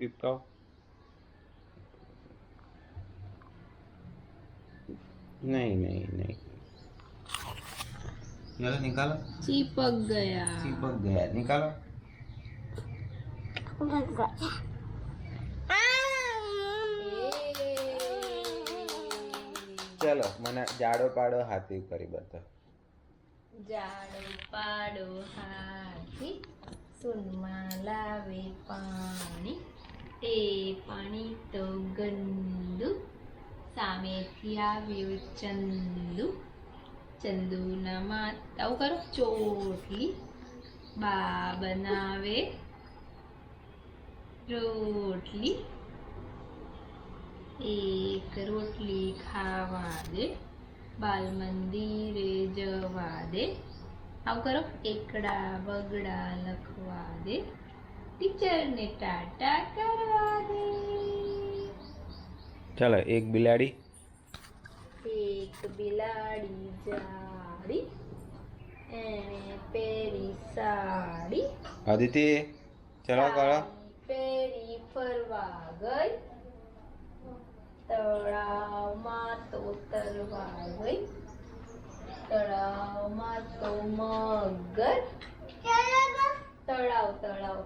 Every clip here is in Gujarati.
પીપકાઓ. नहीं नहीं नहीं, चलो निकालो. चिपक गया। चिपक गया, निकालो. चलो મને જાડો પાડો હાથી કરી બતા. જાડો પાડો હાથી સુનમાં લાવે પાણી, એ પાણી તો ગંદુ, સામેથી આવ્યો ચંદુ, ચંદુના માતા આવું કરો ચોટલી, બા બનાવે રોટલી, એક રોટલી ખાવા દે, બાલ મંદિરે જવા દે, આવું કરો એકડા બગડા લખવા દે, ટીચરને ટાટા કરવા દે. चलो एक बिलाड़ी. એક બિલાડી જાડી, એણે પહેરી સાડી, आदिति चलो करो. પહેરી ફરવા ગઈ, તળાવમાં તો તરવા ગઈ, તળાવમાં તો મગર, તળાવ તળાવ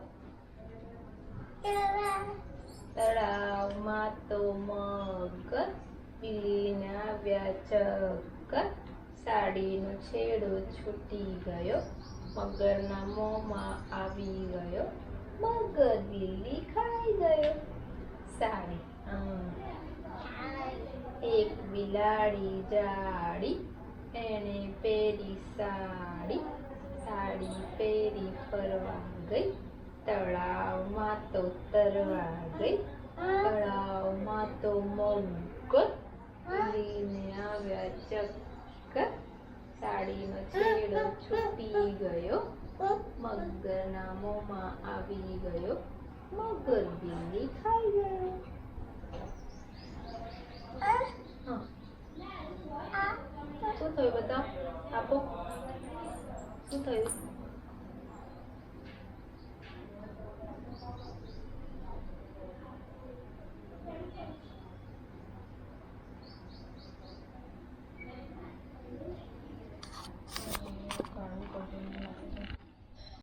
તળાવમાં તો મગર, બિલીને આવ્યા ચક્કર, સાડીનો છેડો છૂટી ગયો, મગરના મોંમાં આવી ગયો, મગર બિલ્લી ખાઈ ગયો. સાડી એક બિલાડી જાડી, એણે પહેરી સાડી, સાડી પહેરી ફરવા ગઈ, તળાવમાં તો તરવા ગઈ, તળાવમાં તો મગર, બિલીને આવ્યા ચક્કર, સાડીનો છેડો છૂટી ગયો, મગરના મોંમાં આવી ગયો, મગર બિલ્લી ખાઈ ગયો. શું થયું બતાવ, આપો શું થયું?